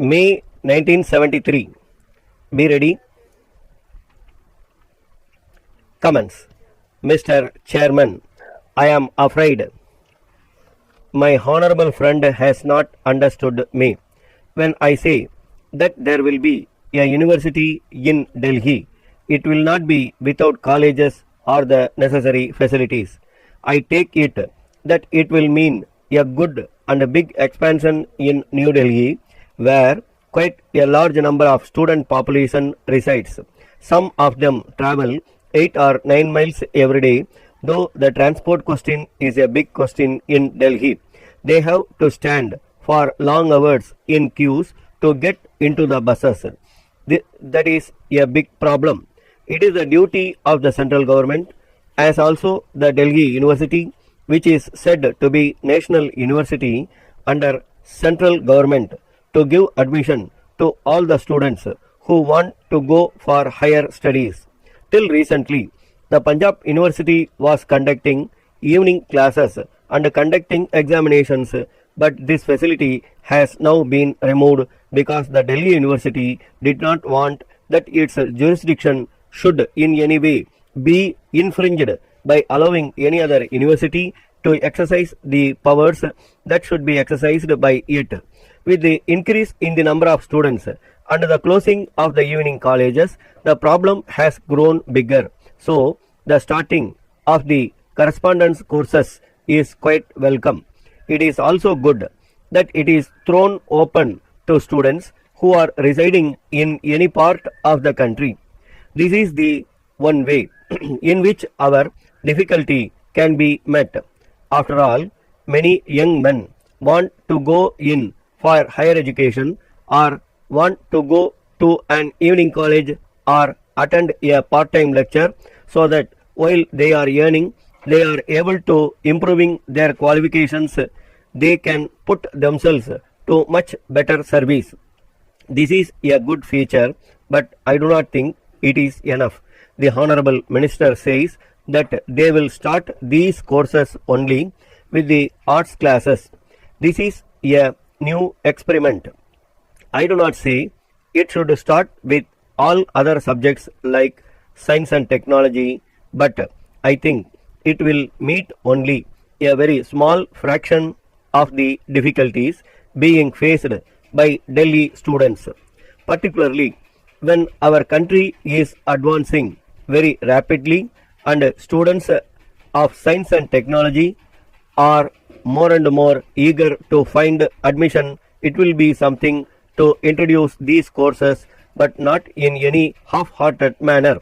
May 1973. Be ready. Comments. Mr. Chairman, I am afraid my honorable friend has not understood me when I say that there will be a university in Delhi. It will not be without colleges or the necessary facilities. I take it that it will mean a good and a big expansion in New Delhi, where quite a large number of student population resides. Some of them travel 8 or 9 miles every day, though the transport question is a big question in Delhi. They have to stand for long hours in queues to get into the buses. That is a big problem. It is the duty of the central government, as also the Delhi University, which is said to be national university under central government, to give admission to all the students who want to go for higher studies. Till recently, the Punjab University was conducting evening classes and conducting examinations, but this facility has now been removed because the Delhi University did not want that its jurisdiction should in any way be infringed by allowing any other university to exercise the powers that should be exercised by it. With the increase in the number of students and the closing of the evening colleges, the problem has grown bigger. So, the starting of the correspondence courses is quite welcome. It is also good that it is thrown open to students who are residing in any part of the country. This is the one way in which our difficulty can be met. After all, many young men want to go in for higher education or want to go to an evening college or attend a part-time lecture, so that while they are earning, they are able to improving their qualifications, they can put themselves to much better service. This is a good feature, but I do not think it is enough. The Honorable Minister says that they will start these courses only with the arts classes. This is a new experiment. I do not say it should start with all other subjects like science and technology, but I think it will meet only a very small fraction of the difficulties being faced by Delhi students, particularly when our country is advancing very rapidly and students of science and technology are more and more eager to find admission. It will be something to introduce these courses, but not in any half-hearted manner.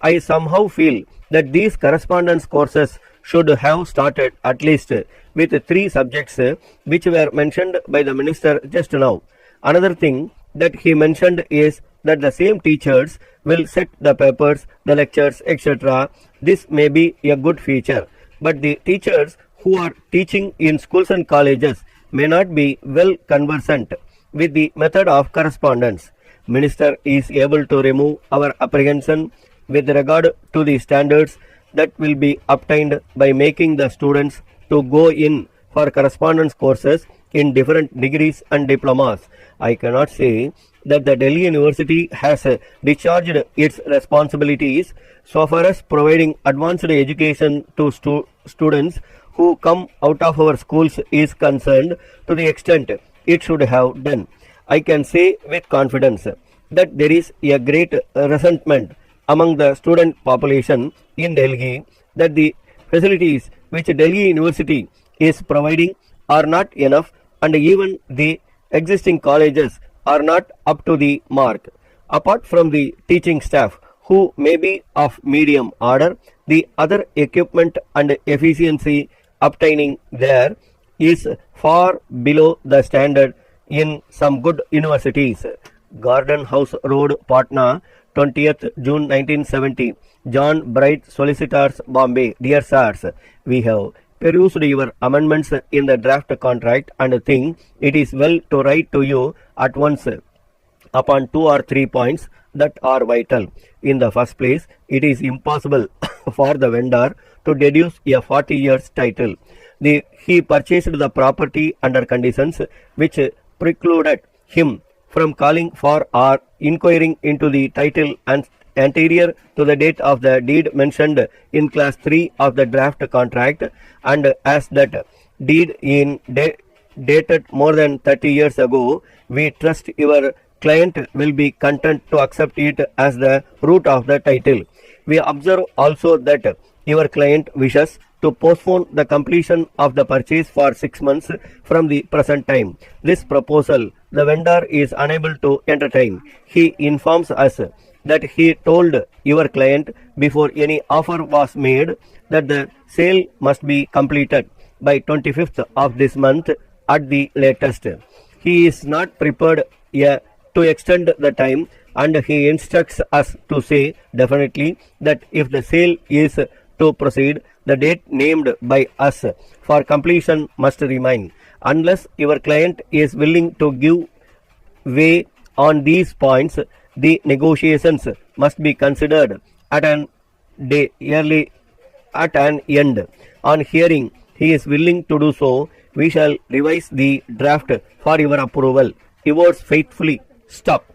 I somehow feel that these correspondence courses should have started at least with 3 subjects which were mentioned by the minister just now. Another thing that he mentioned is that the same teachers will set the papers, the lectures, etc. This may be a good feature, but the teachers who are teaching in schools and colleges may not be well conversant with the method of correspondence. Minister is able to remove our apprehension with regard to the standards that will be obtained by making the students to go in for correspondence courses in different degrees and diplomas. I cannot say that the Delhi University has discharged its responsibilities so far as providing advanced education to students who come out of our schools is concerned to the extent it should have done. I can say with confidence that there is a great resentment among the student population in Delhi that the facilities which Delhi University is providing are not enough, and even the existing colleges are not up to the mark. Apart from the teaching staff, who may be of medium order, the other equipment and efficiency obtaining there is far below the standard in some good universities. Garden House Road, Patna, 20th June 1970. John Bright, Solicitors, Bombay. Dear Sirs, we have perused your amendments in the draft contract and think it is well to write to you at once upon 2 or 3 points that are vital. In the first place, it is impossible for the vendor to deduce a 40 years title. He purchased the property under conditions which precluded him from calling for or inquiring into the title and anterior to the date of the deed mentioned in clause 3 of the draft contract, and as that deed in dated more than 30 years ago, we trust your client will be content to accept it as the root of the title. We observe also that your client wishes to postpone the completion of the purchase for 6 months from the present time. This proposal the vendor is unable to entertain. He informs us that he told your client before any offer was made that the sale must be completed by 25th of this month at the latest. He is not prepared to extend the time, and he instructs us to say definitely that if the sale is to proceed, the date named by us for completion must remain. Unless your client is willing to give way on these points, the negotiations must be considered at an end. On hearing he is willing to do so, we shall revise the draft for your approval. Yours faithfully, Stop.